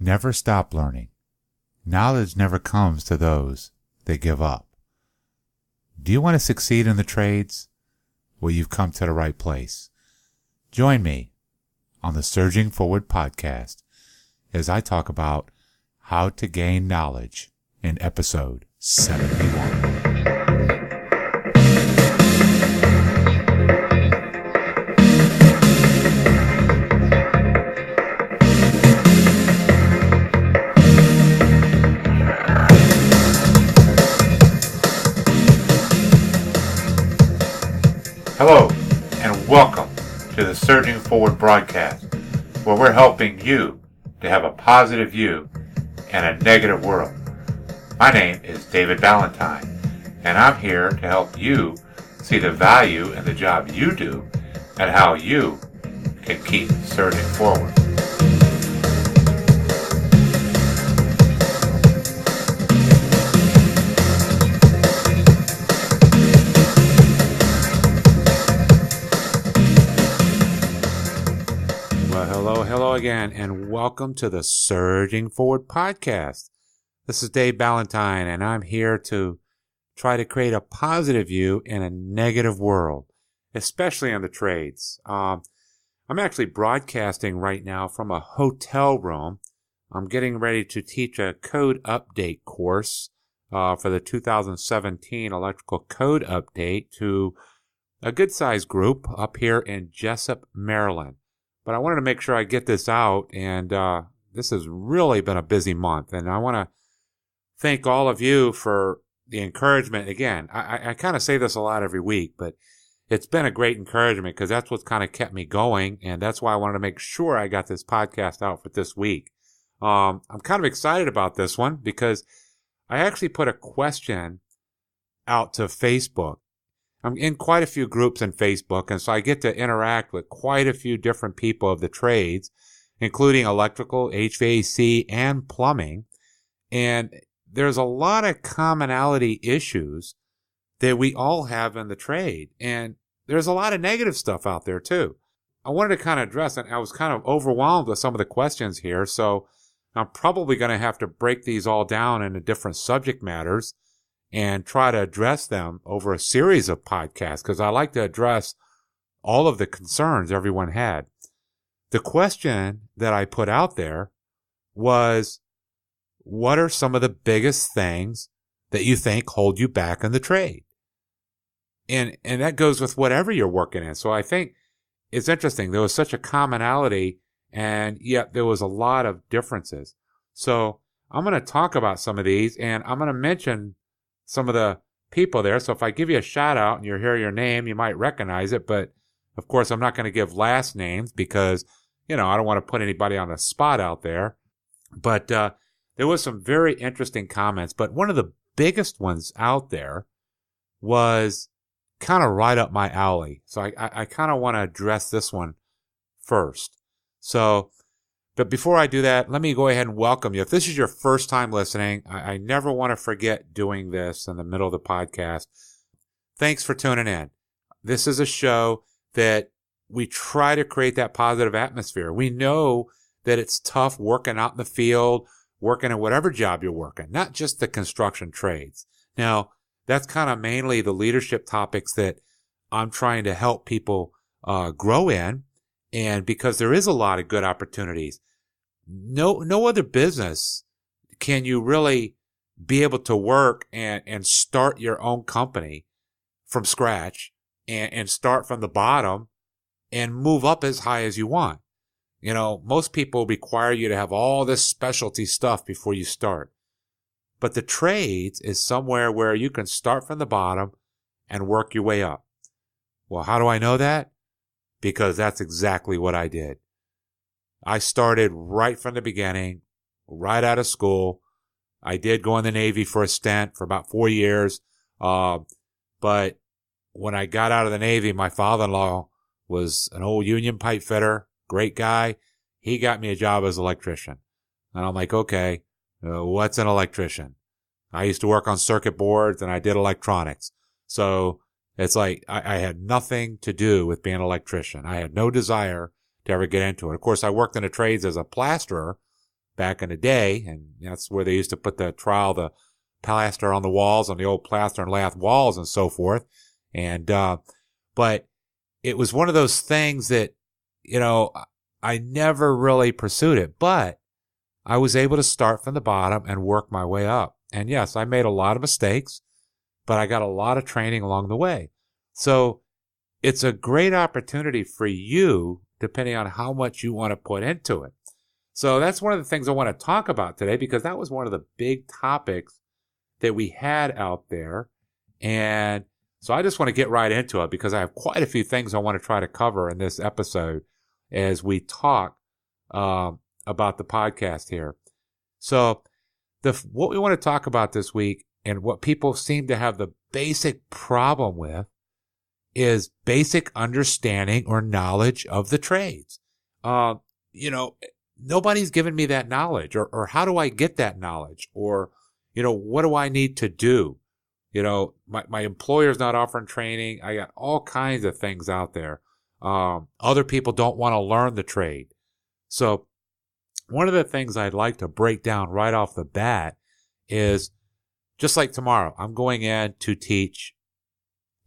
Never stop learning. Knowledge never comes to those that give up. Do you want to succeed in the trades? Well, you've come to the right place. Join me on the Surging Forward podcast as I talk about how to gain knowledge in episode 71. Hello, and welcome to the Surging Forward broadcast, where we're helping you to have a positive view in a negative world. My name is David Valentine, and I'm here to help you see the value in the job you do and how you can keep surging forward. Hello again, and welcome to the Surging Forward podcast. This is Dave Valentine, and I'm here to try to create a positive view in a negative world, especially in the trades. I'm actually broadcasting right now from a hotel room. I'm getting ready to teach a code update course for the 2017 electrical code update to a good-sized group up here in Jessup, Maryland. But I wanted to make sure I get this out, and this has really been a busy month. And I want to thank all of you for the encouragement. Again, I kind of say this a lot every week, but it's been a great encouragement because that's what's kind of kept me going, and that's why I wanted to make sure I got this podcast out for this week. I'm kind of excited about this one because I actually put a question out to Facebook. I'm in quite a few groups in Facebook, and so I get to interact with quite a few different people of the trades, including electrical, HVAC, and plumbing. And there's a lot of commonality issues that we all have in the trade. And there's a lot of negative stuff out there, too. I wanted to kind of address, and I was kind of overwhelmed with some of the questions here, so I'm probably going to have to break these all down into different subject matters and try to address them over a series of podcasts because I like to address all of the concerns everyone had. The question that I put out there was, what are some of the biggest things that you think hold you back in the trade? And that goes with whatever you're working in. So I think it's interesting. There was such a commonality, and yet there was a lot of differences. So I'm going to talk about some of these, and I'm going to mention some of the people there. So if I give you a shout out and you hear your name, you might recognize it. But of course, I'm not going to give last names because, I don't want to put anybody on the spot out there. But there was some very interesting comments. But one of the biggest ones out there was kind of right up my alley. So I kind of want to address this one first. But before I do that, let me go ahead and welcome you. If this is your first time listening, I never want to forget doing this in the middle of the podcast. Thanks for tuning in. This is a show that we try to create that positive atmosphere. We know that it's tough working out in the field, working in whatever job you're working, not just the construction trades. Now, that's kind of mainly the leadership topics that I'm trying to help people grow in. And because there is a lot of good opportunities, no other business can you really be able to work and start your own company from scratch and start from the bottom and move up as high as you want. Most people require you to have all this specialty stuff before you start. But the trades is somewhere where you can start from the bottom and work your way up. Well, how do I know that? Because that's exactly what I did. I started right from the beginning, right out of school. I did go in the Navy for a stint for about 4 years. But when I got out of the Navy, my father-in-law was an old union pipe fitter, great guy. He got me a job as an electrician. And I'm like, okay, what's an electrician? I used to work on circuit boards and I did electronics. So it's like I had nothing to do with being an electrician. I had no desire to ever get into it. Of course, I worked in the trades as a plasterer back in the day. And that's where they used to put the plaster on the walls, on the old plaster and lath walls and so forth. And, but it was one of those things that, I never really pursued it, but I was able to start from the bottom and work my way up. And yes, I made a lot of mistakes, but I got a lot of training along the way. So it's a great opportunity for you, depending on how much you want to put into it. So that's one of the things I want to talk about today, because that was one of the big topics that we had out there. And so I just want to get right into it, because I have quite a few things I want to try to cover in this episode as we talk about the podcast here. So what we want to talk about this week, and what people seem to have the basic problem with, is basic understanding or knowledge of the trades. Nobody's given me that knowledge, or how do I get that knowledge? Or, what do I need to do? My employer's not offering training. I got all kinds of things out there. Other people don't want to learn the trade. So one of the things I'd like to break down right off the bat is, just like tomorrow, I'm going in to teach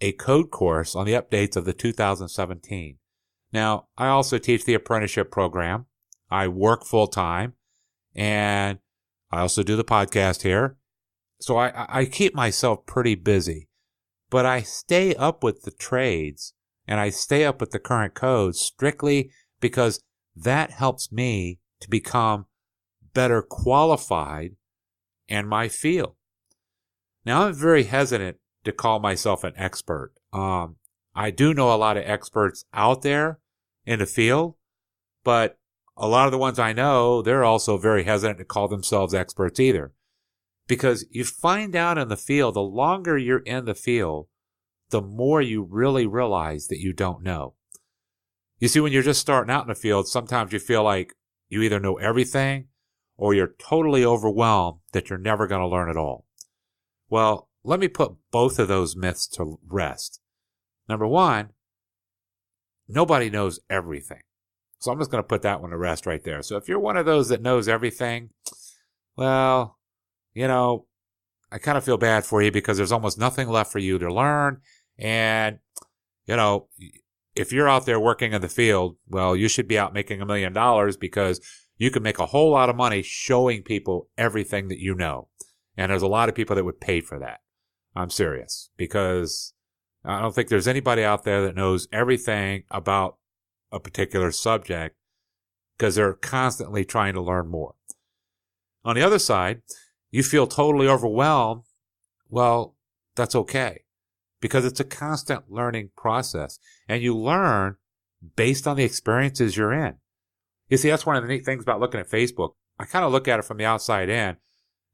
a code course on the updates of the 2017. Now, I also teach the apprenticeship program. I work full time, and I also do the podcast here. So I keep myself pretty busy, but I stay up with the trades and I stay up with the current codes strictly because that helps me to become better qualified in my field. Now, I'm very hesitant to call myself an expert. I do know a lot of experts out there in the field, but a lot of the ones I know, they're also very hesitant to call themselves experts either. Because you find out in the field, the longer you're in the field, the more you really realize that you don't know. You see, when you're just starting out in the field, sometimes you feel like you either know everything or you're totally overwhelmed that you're never going to learn it all. Well, let me put both of those myths to rest. Number one, nobody knows everything. So I'm just going to put that one to rest right there. So if you're one of those that knows everything, well, I kind of feel bad for you, because there's almost nothing left for you to learn. And, if you're out there working in the field, well, you should be out making $1 million, because you can make a whole lot of money showing people everything that you know. And there's a lot of people that would pay for that. I'm serious, because I don't think there's anybody out there that knows everything about a particular subject, because they're constantly trying to learn more. On the other side, you feel totally overwhelmed. Well, that's okay, because it's a constant learning process, and you learn based on the experiences you're in. You see, that's one of the neat things about looking at Facebook. I kind of look at it from the outside in,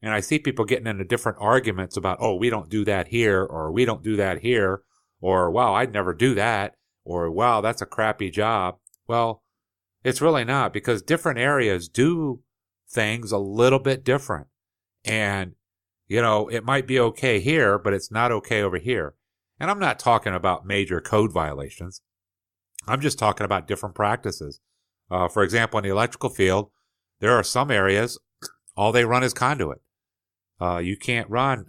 and I see people getting into different arguments about, oh, we don't do that here, or we don't do that here, or wow, I'd never do that, or wow, that's a crappy job. Well, it's really not, because different areas do things a little bit different. And, it might be okay here, but it's not okay over here. And I'm not talking about major code violations. I'm just talking about different practices. For example, in the electrical field, there are some areas, all they run is conduit. You can't run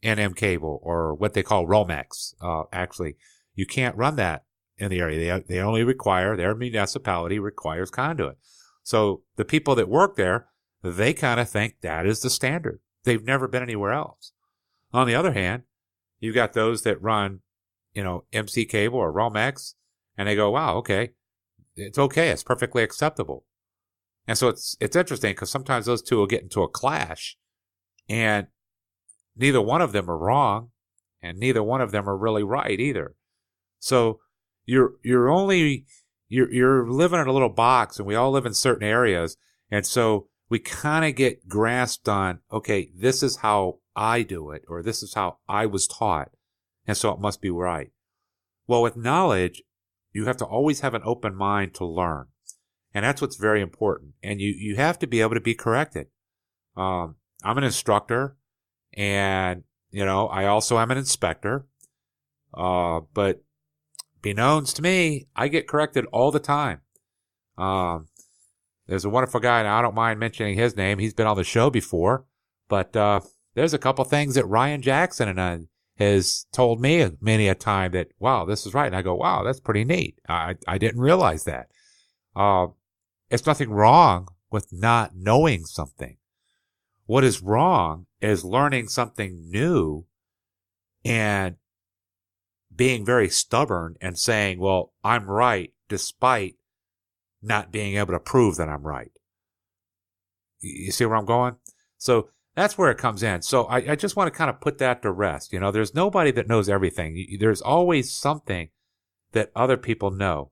NM cable, or what they call Romex. Actually, you can't run that in the area. They only require, their municipality requires conduit. So the people that work there, they kind of think that is the standard. They've never been anywhere else. On the other hand, you've got those that run, MC cable or Romex, and they go, wow, okay, it's perfectly acceptable. And so it's interesting, because sometimes those two will get into a clash, and neither one of them are wrong, and neither one of them are really right either. So you're living in a little box, and we all live in certain areas, and so we kind of get grasped on, okay, this is how I do it, or this is how I was taught, and so it must be right. Well, with knowledge, you have to always have an open mind to learn, and that's what's very important. And you have to be able to be corrected. I'm an instructor, and I also am an inspector. But beknownst to me, I get corrected all the time. there's a wonderful guy, and I don't mind mentioning his name. He's been on the show before, but there's a couple things that Ryan Jackson has told me many a time that, wow, this is right. And I go, wow, that's pretty neat. I didn't realize that. It's nothing wrong with not knowing something. What is wrong is learning something new and being very stubborn and saying, well, I'm right, despite not being able to prove that I'm right. You see where I'm going? So that's where it comes in. So I just want to kind of put that to rest. You know, there's nobody that knows everything. There's always something that other people know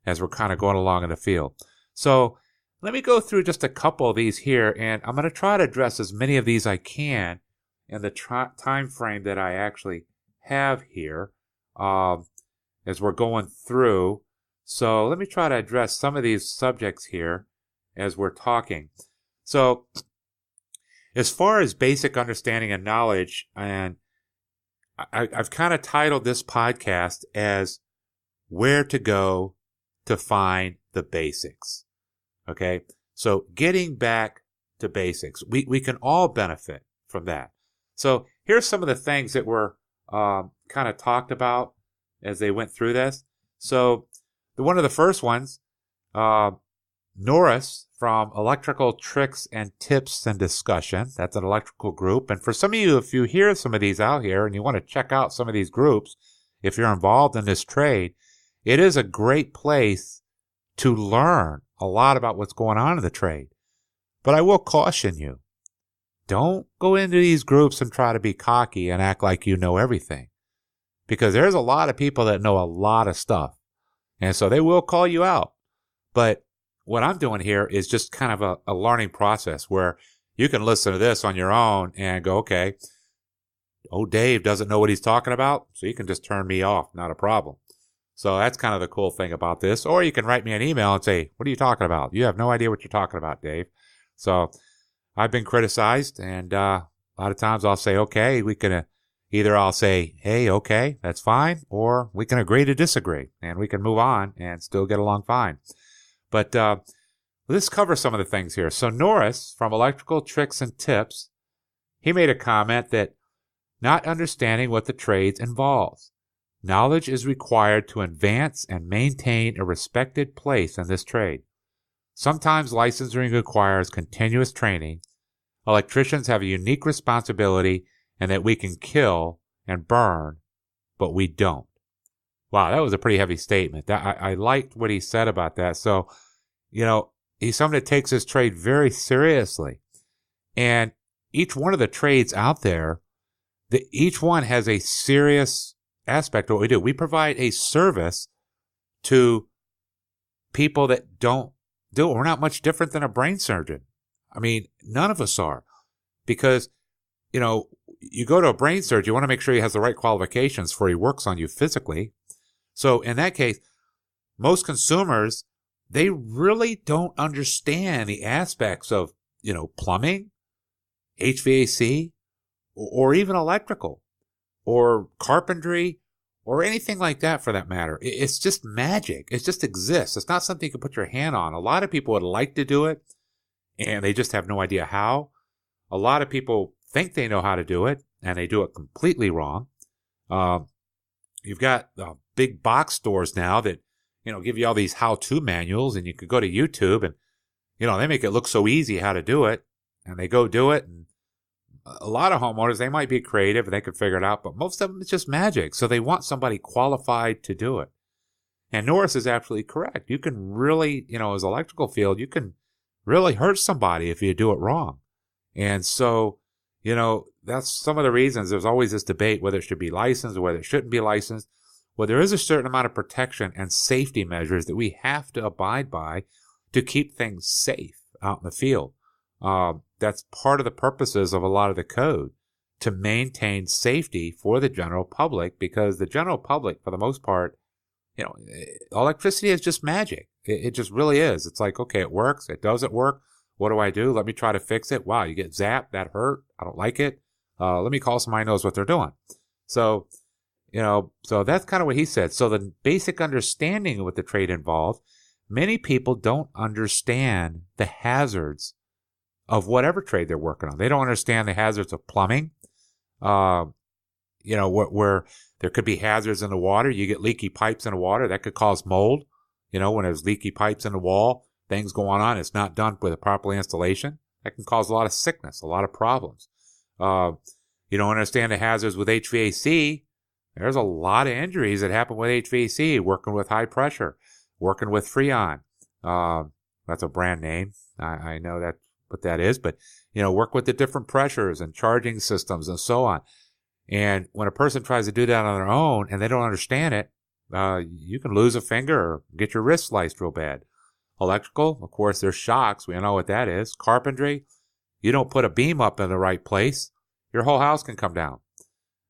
as we're kind of going along in the field. So let me go through just a couple of these here, and I'm going to try to address as many of these I can in the time frame that I actually have here as we're going through. So let me try to address some of these subjects here as we're talking. So as far as basic understanding and knowledge, and I've kind of titled this podcast as Where to Go to Find the Basics. Okay, so getting back to basics, we can all benefit from that. So here's some of the things that were kind of talked about as they went through this. So one of the first ones, Norris from Electrical Tricks and Tips and Discussion. That's an electrical group. And for some of you, if you hear some of these out here and you want to check out some of these groups, if you're involved in this trade, it is a great place to learn a lot about what's going on in the trade. But I will caution you, don't go into these groups and try to be cocky and act like you know everything. Because there's a lot of people that know a lot of stuff. And so they will call you out. But what I'm doing here is just kind of a learning process where you can listen to this on your own and go, okay, oh, Dave doesn't know what he's talking about, so you can just turn me off, not a problem. So that's kind of the cool thing about this. Or you can write me an email and say, what are you talking about? You have no idea what you're talking about, Dave. So I've been criticized, and a lot of times I'll say, okay, we can either I'll say, hey, okay, that's fine, or we can agree to disagree, and we can move on and still get along fine. But let's cover some of the things here. So Norris from Electrical Tricks and Tips, he made a comment that not understanding what the trades involves. Knowledge is required to advance and maintain a respected place in this trade. Sometimes licensing requires continuous training. Electricians have a unique responsibility and that we can kill and burn, but we don't. Wow, that was a pretty heavy statement. I liked what he said about that. So, you know, he's someone that takes his trade very seriously. And each one of the trades out there, each one has a serious aspect of what we do. We provide a service to people that don't do it. We're not much different than a brain surgeon. I mean, none of us are. Because, you know, you go to a brain surgeon, you want to make sure he has the right qualifications before he works on you physically. So in that case, most consumers, they really don't understand the aspects of, you know, plumbing, HVAC, or even electrical, or carpentry, or anything like that for that matter. It's just magic. It just exists. It's not something you can put your hand on. A lot of people would like to do it, and they just have no idea how. A lot of people think they know how to do it, and they do it completely wrong. You've got big box stores now that, you know, give you all these how-to manuals, and you could go to YouTube and, you know, they make it look so easy how to do it, and they go do it. And a lot of homeowners, they might be creative and they could figure it out, but most of them, it's just magic. So they want somebody qualified to do it. And Norris is absolutely correct. You can really, you know, as an electrical field, you can really hurt somebody if you do it wrong. And so, you know, that's some of the reasons there's always this debate whether it should be licensed or whether it shouldn't be licensed. Well, there is a certain amount of protection and safety measures that we have to abide by to keep things safe out in the field. That's part of the purposes of a lot of the code, to maintain safety for the general public, because the general public, for the most part, you know, electricity is just magic. It just really is. It's like, okay, it works. It doesn't work. What do I do? Let me try to fix it. Wow, you get zapped. That hurt. I don't like it. Let me call somebody who knows what they're doing. So, you know, so that's kind of what he said. So the basic understanding of what the trade involved many people don't understand the hazards of whatever trade they're working on. They don't understand the hazards of plumbing. Where there could be hazards in the water. You get leaky pipes in the water. That could cause mold. When there's leaky pipes in the wall, things going on. It's not done with a proper installation. That can cause a lot of sickness, a lot of problems. You don't understand the hazards with HVAC. There's a lot of injuries that happen with HVAC, working with high pressure, working with Freon. That's a brand name. I know that what that is, but, work with the different pressures and charging systems and so on. And when a person tries to do that on their own and they don't understand it, you can lose a finger or get your wrist sliced real bad. Electrical, of course, there's shocks. We know what that is. Carpentry, you don't put a beam up in the right place, your whole house can come down.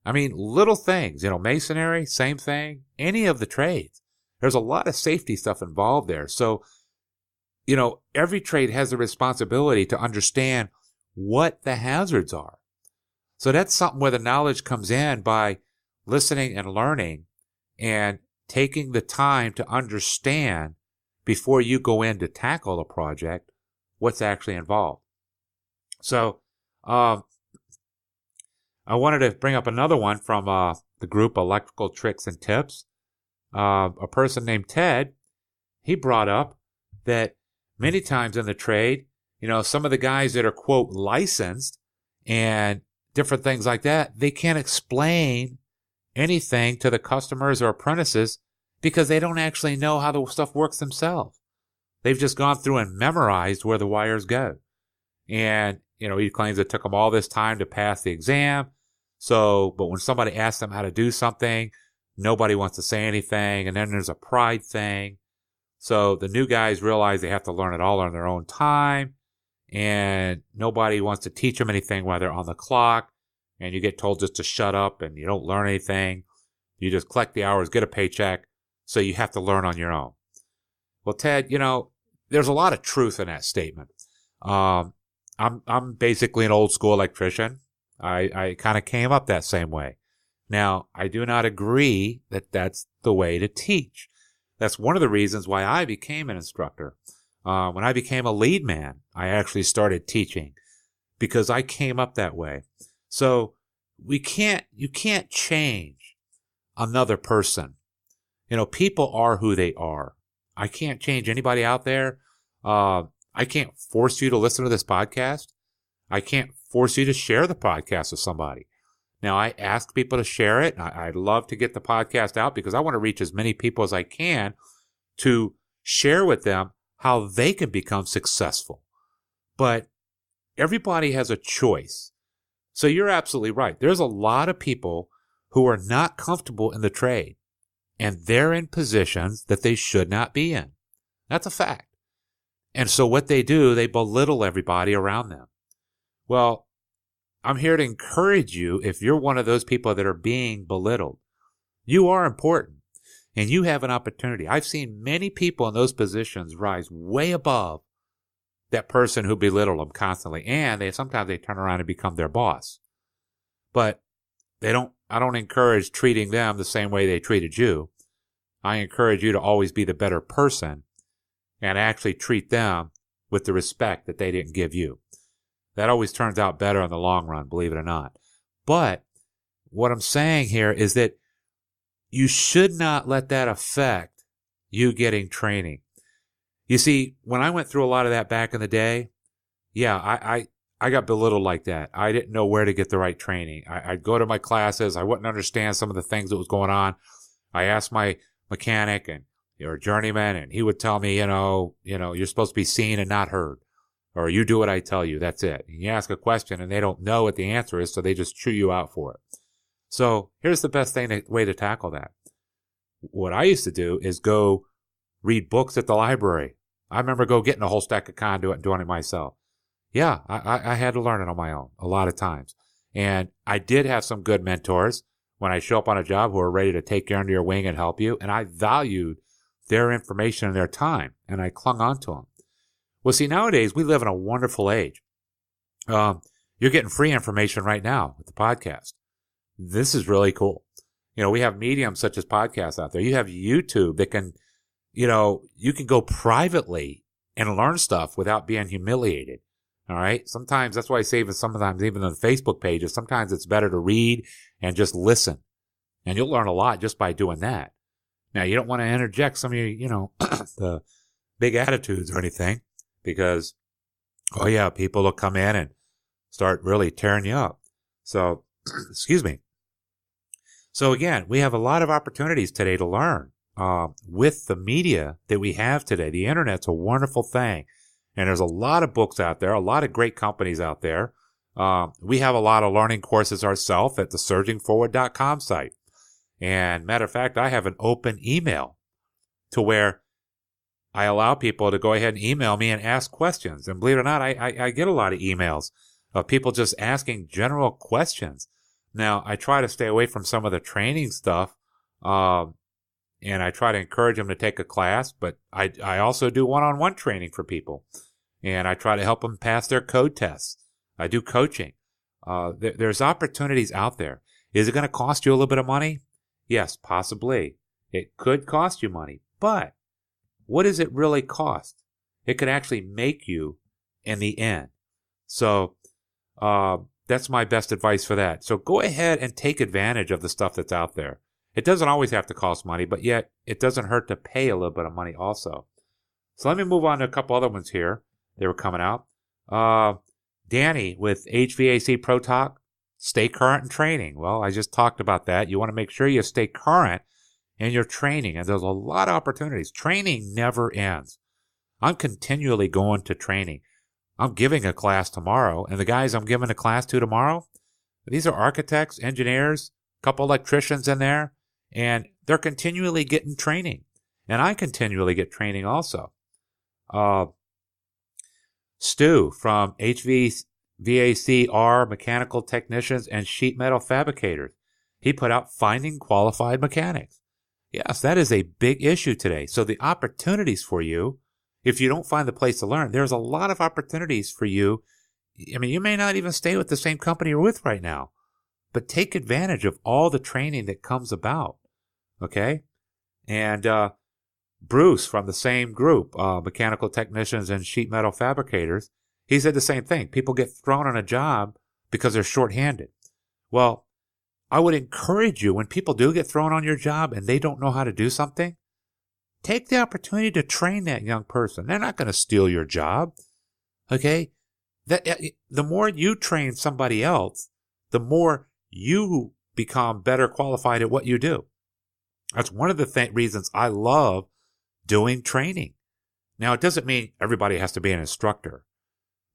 I mean, little things, masonry, same thing, any of the trades. There's a lot of safety stuff involved there. So, every trade has the responsibility to understand what the hazards are. So that's something where the knowledge comes in by listening and learning and taking the time to understand before you go in to tackle a project what's actually involved. So I wanted to bring up another one from the group Electrical Tricks and Tips. A person named Ted, he brought up that many times in the trade, some of the guys that are, quote, licensed and different things like that, they can't explain anything to the customers or apprentices because they don't actually know how the stuff works themselves. They've just gone through and memorized where the wires go. And, he claims it took them all this time to pass the exam. So, but when somebody asks them how to do something, nobody wants to say anything. And then there's a pride thing. So the new guys realize they have to learn it all on their own time. And nobody wants to teach them anything while they're on the clock. And you get told just to shut up and you don't learn anything. You just collect the hours, get a paycheck. So you have to learn on your own. Well, Ted, there's a lot of truth in that statement. I'm basically an old school electrician. I kind of came up that same way. Now, I do not agree that that's the way to teach. That's one of the reasons why I became an instructor. When I became a lead man, I actually started teaching because I came up that way. So you can't change another person. People are who they are. I can't change anybody out there. I can't force you to listen to this podcast. I can't force you to share the podcast with somebody. Now, I ask people to share it. I'd love to get the podcast out because I want to reach as many people as I can to share with them how they can become successful. But everybody has a choice. So you're absolutely right. There's a lot of people who are not comfortable in the trade, and they're in positions that they should not be in. That's a fact. And so what they do, they belittle everybody around them. Well, I'm here to encourage you if you're one of those people that are being belittled. You are important, and you have an opportunity. I've seen many people in those positions rise way above that person who belittled them constantly, and sometimes they turn around and become their boss. But I don't encourage treating them the same way they treated you. I encourage you to always be the better person and actually treat them with the respect that they didn't give you. That always turns out better in the long run, believe it or not. But what I'm saying here is that you should not let that affect you getting training. You see, when I went through a lot of that back in the day, I got belittled like that. I didn't know where to get the right training. I'd go to my classes. I wouldn't understand some of the things that was going on. I asked my mechanic or journeyman, and he would tell me, you're supposed to be seen and not heard. Or you do what I tell you. That's it. And you ask a question and they don't know what the answer is, so they just chew you out for it. So here's the best way to tackle that. What I used to do is go read books at the library. I remember getting a whole stack of conduit and doing it myself. Yeah, I had to learn it on my own a lot of times. And I did have some good mentors when I show up on a job who are ready to take you under your wing and help you. And I valued their information and their time, and I clung on to them. Well, see, nowadays we live in a wonderful age. You're getting free information right now with the podcast. This is really cool. We have mediums such as podcasts out there. You have YouTube that can, you can go privately and learn stuff without being humiliated. All right. Sometimes that's why I say sometimes even on the Facebook pages, sometimes it's better to read and just listen. And you'll learn a lot just by doing that. Now, you don't want to interject some of your, the big attitudes or anything because, oh yeah, people will come in and start really tearing you up. So, excuse me. So again, we have a lot of opportunities today to learn with the media that we have today. The internet's a wonderful thing. And there's a lot of books out there, a lot of great companies out there. We have a lot of learning courses ourselves at the surgingforward.com site. And matter of fact, I have an open email to where I allow people to go ahead and email me and ask questions. And believe it or not, I get a lot of emails of people just asking general questions. Now, I try to stay away from some of the training stuff, and I try to encourage them to take a class, but I also do one-on-one training for people. And I try to help them pass their code tests. I do coaching. There's opportunities out there. Is it going to cost you a little bit of money? Yes, possibly. It could cost you money. But what does it really cost? It could actually make you in the end. So that's my best advice for that. So go ahead and take advantage of the stuff that's out there. It doesn't always have to cost money, but yet it doesn't hurt to pay a little bit of money also. So let me move on to a couple other ones here. They were coming out. Danny with HVAC Pro Talk, stay current in training. Well, I just talked about that. You want to make sure you stay current in your training. And there's a lot of opportunities. Training never ends. I'm continually going to training. I'm giving a class tomorrow. And the guys I'm giving a class to tomorrow, these are architects, engineers, a couple electricians in there. And they're continually getting training. And I continually get training also. Stu from HVACR Mechanical Technicians and Sheet Metal Fabricators. He put out Finding Qualified Mechanics. Yes, that is a big issue today. So the opportunities for you, if you don't find the place to learn, there's a lot of opportunities for you. I mean, you may not even stay with the same company you're with right now, but take advantage of all the training that comes about. Okay? And Bruce from the same group, Mechanical Technicians and Sheet Metal Fabricators, he said the same thing. People get thrown on a job because they're shorthanded. Well, I would encourage you, when people do get thrown on your job and they don't know how to do something, take the opportunity to train that young person. They're not going to steal your job. Okay? The more you train somebody else, the more you become better qualified at what you do. That's one of the reasons I love doing training. Now, it doesn't mean everybody has to be an instructor,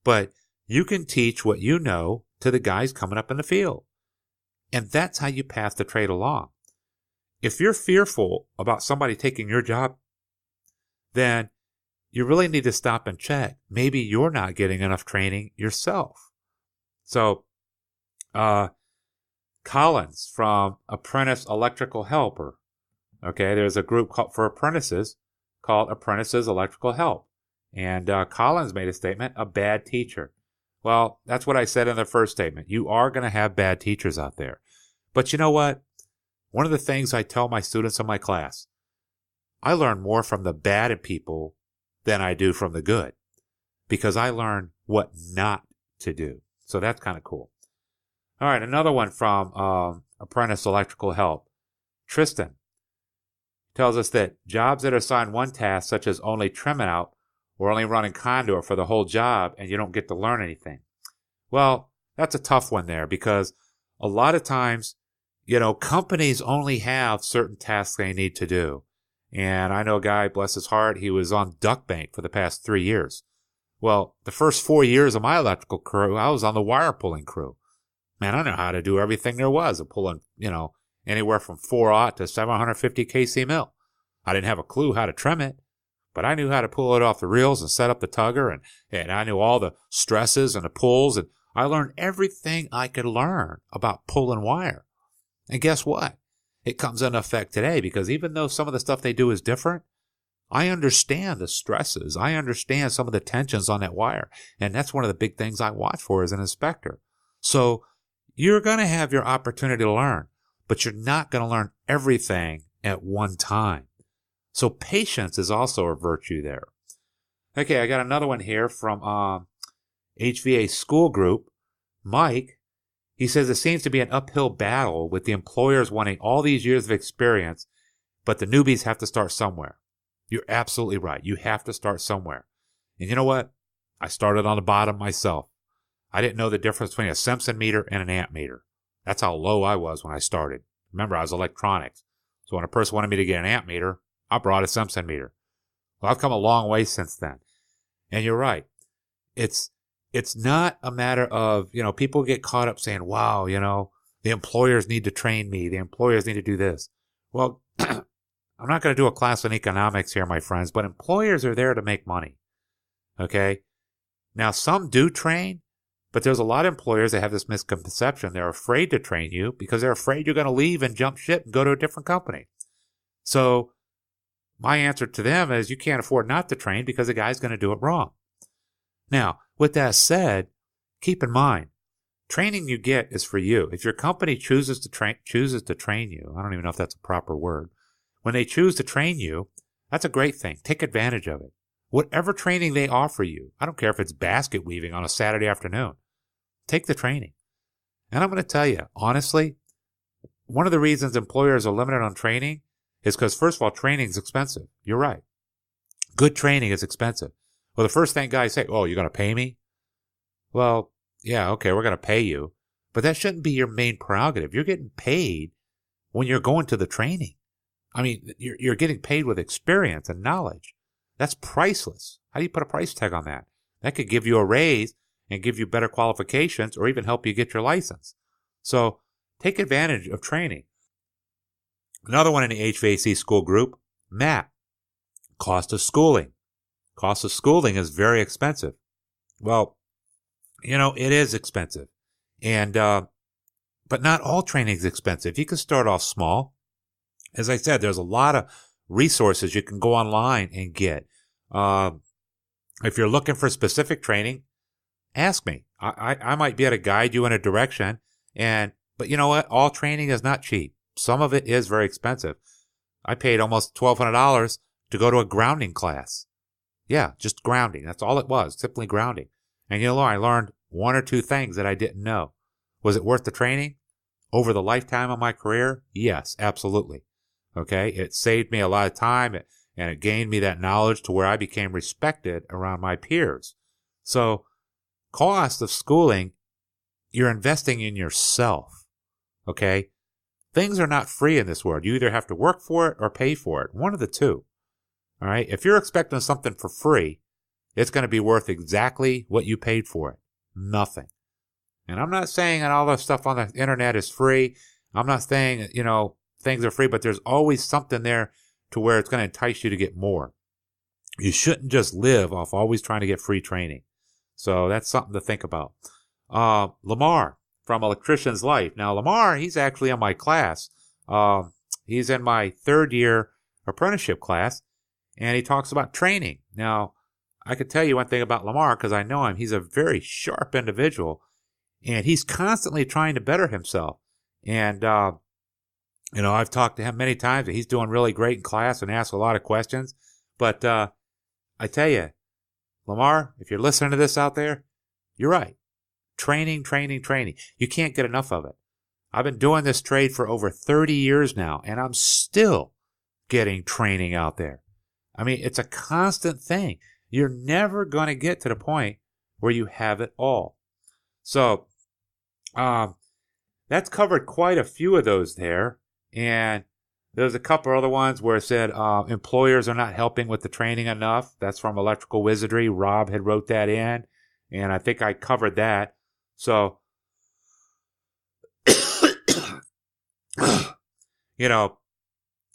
but you can teach what you know to the guys coming up in the field. And that's how you pass the trade along. If you're fearful about somebody taking your job, then you really need to stop and check. Maybe you're not getting enough training yourself. So, Collins from Apprentice Electrical Helper. Okay, there's a group for apprentices called Apprentices Electrical Help. And Collins made a statement, a bad teacher. Well, that's what I said in the first statement. You are going to have bad teachers out there. But you know what? One of the things I tell my students in my class, I learn more from the bad in people than I do from the good, because I learn what not to do. So that's kind of cool. All right, another one from Apprentice Electrical Help. Tristan tells us that jobs that are assigned one task, such as only trimming out or only running conduit for the whole job, and you don't get to learn anything. Well, that's a tough one there, because a lot of times, companies only have certain tasks they need to do. And I know a guy, bless his heart, he was on duct bank for the past 3 years. Well, the first 4 years of my electrical crew, I was on the wire pulling crew. Man, I know how to do everything there was of pulling, anywhere from 4/0 to 750 kc mill. I didn't have a clue how to trim it, but I knew how to pull it off the reels and set up the tugger, and I knew all the stresses and the pulls, and I learned everything I could learn about pulling wire. And guess what? It comes into effect today, because even though some of the stuff they do is different, I understand the stresses. I understand some of the tensions on that wire, and that's one of the big things I watch for as an inspector. So you're going to have your opportunity to learn, but you're not going to learn everything at one time. So patience is also a virtue there. Okay, I got another one here from HVA School Group. Mike, he says it seems to be an uphill battle with the employers wanting all these years of experience, but the newbies have to start somewhere. You're absolutely right. You have to start somewhere. And you know what? I started on the bottom myself. I didn't know the difference between a Simpson meter and an amp meter. That's how low I was when I started. Remember, I was electronics. So when a person wanted me to get an amp meter, I brought a Simpson meter. Well, I've come a long way since then. And you're right. It's not a matter of, people get caught up saying, wow, the employers need to train me. The employers need to do this. Well, I'm not going to do a class on economics here, my friends, but employers are there to make money. Okay? Now, some do train, but there's a lot of employers that have this misconception. They're afraid to train you because they're afraid you're going to leave and jump ship and go to a different company. So my answer to them is you can't afford not to train because the guy's going to do it wrong. Now, with that said, keep in mind, training you get is for you. If your company chooses to train you, I don't even know if that's a proper word. When they choose to train you, that's a great thing. Take advantage of it. Whatever training they offer you, I don't care if it's basket weaving on a Saturday afternoon, take the training. And I'm going to tell you, honestly, one of the reasons employers are limited on training is because, first of all, training is expensive. You're right. Good training is expensive. Well, the first thing guys say, oh, you're going to pay me? Well, yeah, okay, we're going to pay you. But that shouldn't be your main prerogative. You're getting paid when you're going to the training. I mean, you're getting paid with experience and knowledge. That's priceless. How do you put a price tag on that? That could give you a raise and give you better qualifications or even help you get your license. So take advantage of training. Another one in the HVAC School Group, Matt, cost of schooling. Cost of schooling is very expensive. Well, it is expensive. And, but not all training is expensive. You can start off small. As I said, there's a lot of resources you can go online and get. If you're looking for specific training, ask me. I might be able to guide you in a direction. But you know what? All training is not cheap. Some of it is very expensive. I paid almost $1,200 to go to a grounding class. Yeah, just grounding. That's all it was, simply grounding. And I learned one or two things that I didn't know. Was it worth the training? Over the lifetime of my career? Yes, absolutely. Okay, it saved me a lot of time and it gained me that knowledge to where I became respected around my peers. So, cost of schooling, you're investing in yourself. Okay, things are not free in this world. You either have to work for it or pay for it. One of the two. All right, if you're expecting something for free, it's going to be worth exactly what you paid for it. Nothing. And I'm not saying that all the stuff on the internet is free. I'm not saying, things are free, but there's always something there to where it's going to entice you to get more. You shouldn't just live off always trying to get free training. So that's something to think about. Lamar from Electrician's Life. Now, Lamar, he's actually in my class. He's in my third year apprenticeship class, and he talks about training. Now, I could tell you one thing about Lamar because I know him. He's a very sharp individual, and he's constantly trying to better himself. And, I've talked to him many times, and he's doing really great in class and asks a lot of questions. But I tell you, Lamar, if you're listening to this out there, you're right. Training, training, training. You can't get enough of it. I've been doing this trade for over 30 years now, and I'm still getting training out there. I mean, it's a constant thing. You're never going to get to the point where you have it all. So, that's covered quite a few of those there. And there's a couple other ones where it said employers are not helping with the training enough. That's from Electrical Wizardry. Rob had wrote that in, and I think I covered that. So,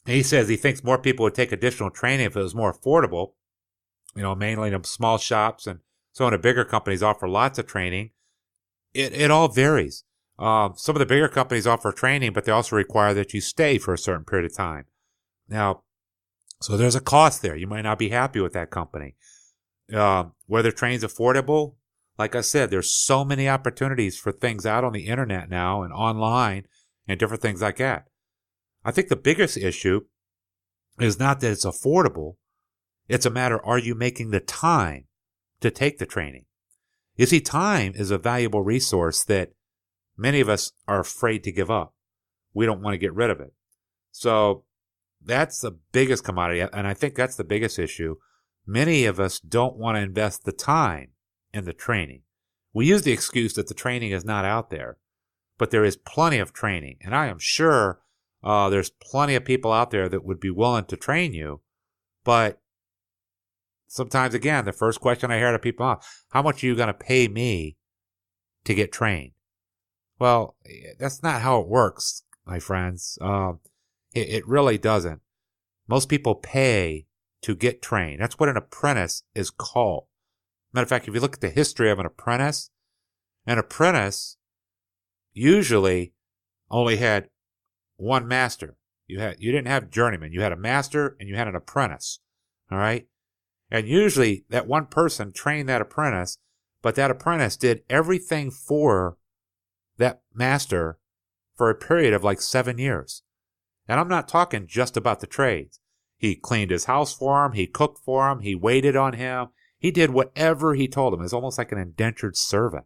he says he thinks more people would take additional training if it was more affordable. Mainly in small shops and some of the bigger companies offer lots of training. It all varies. Some of the bigger companies offer training, but they also require that you stay for a certain period of time. Now, so there's a cost there. You might not be happy with that company. Whether training's affordable, like I said, there's so many opportunities for things out on the internet now and online and different things like that. I think the biggest issue is not that it's affordable. It's a matter, are you making the time to take the training? You see, time is a valuable resource that many of us are afraid to give up. We don't want to get rid of it. So that's the biggest commodity, and I think that's the biggest issue. Many of us don't want to invest the time in the training. We use the excuse that the training is not out there, but there is plenty of training, and I am sure there's plenty of people out there that would be willing to train you, but sometimes, again, the first question I hear to people, how much are you going to pay me to get trained? Well, that's not how it works, my friends. It really doesn't. Most people pay to get trained. That's what an apprentice is called. Matter of fact, if you look at the history of an apprentice usually only had one master. You didn't have journeyman. You had a master and you had an apprentice. All right? And usually that one person trained that apprentice, but that apprentice did everything for that master for a period of like 7 years. And I'm not talking just about the trades. He cleaned his house for him. He cooked for him. He waited on him. He did whatever he told him. It's almost like an indentured servant.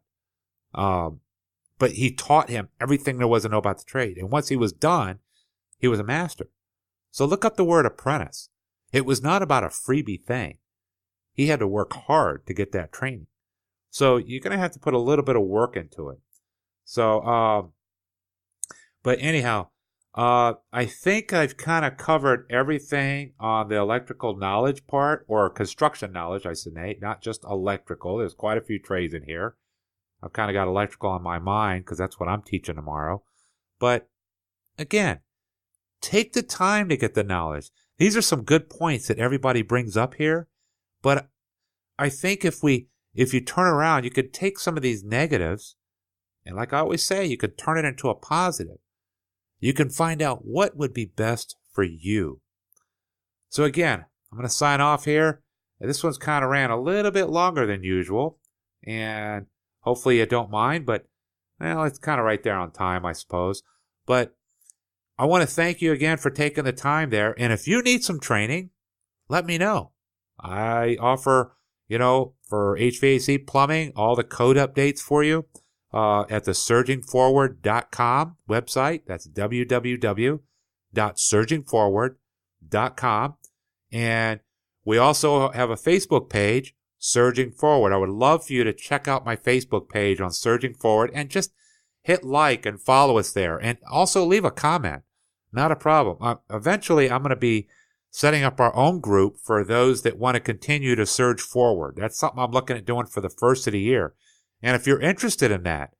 But he taught him everything there was to know about the trade. And once he was done, he was a master. So look up the word apprentice. It was not about a freebie thing. He had to work hard to get that training. So you're going to have to put a little bit of work into it. So, but anyhow, I think I've kind of covered everything on the electrical knowledge part, or construction knowledge, I should say, not just electrical. There's quite a few trades in here. I've kind of got electrical on my mind because that's what I'm teaching tomorrow. But again, take the time to get the knowledge. These are some good points that everybody brings up here. But I think if you turn around, you could take some of these negatives, and like I always say, you could turn it into a positive. You can find out what would be best for you. So again, I'm going to sign off here. This one's kind of ran a little bit longer than usual, and hopefully you don't mind, but well, it's kind of right there on time, I suppose. But I want to thank you again for taking the time there. And if you need some training, let me know. I offer, for HVAC plumbing, all the code updates for you at the surgingforward.com website. That's www.surgingforward.com. And we also have a Facebook page, Surging Forward. I would love for you to check out my Facebook page on Surging Forward and just hit like and follow us there. And also leave a comment. Not a problem. Eventually, I'm going to be setting up our own group for those that want to continue to surge forward. That's something I'm looking at doing for the first of the year. And if you're interested in that,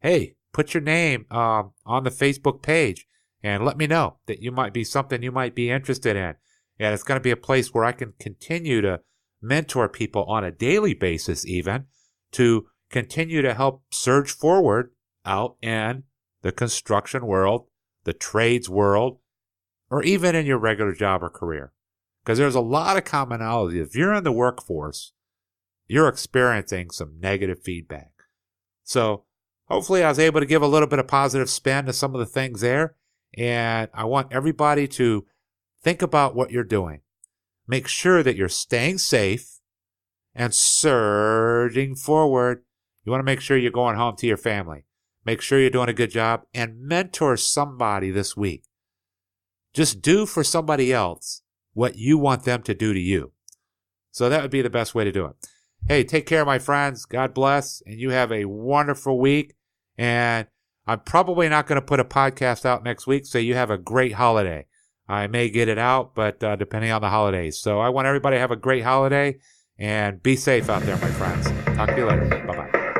hey, put your name on the Facebook page and let me know that you might be something you might be interested in. And it's going to be a place where I can continue to mentor people on a daily basis even to continue to help surge forward out in the construction world, the trades world, or even in your regular job or career. Because there's a lot of commonality. If you're in the workforce, you're experiencing some negative feedback. So hopefully I was able to give a little bit of positive spin to some of the things there. And I want everybody to think about what you're doing. Make sure that you're staying safe and surging forward. You want to make sure you're going home to your family. Make sure you're doing a good job and mentor somebody this week. Just do for somebody else what you want them to do to you. So that would be the best way to do it. Hey, take care, my friends. God bless. And you have a wonderful week. And I'm probably not going to put a podcast out next week, so you have a great holiday. I may get it out, but depending on the holidays. So I want everybody to have a great holiday and be safe out there, my friends. Talk to you later. Bye-bye.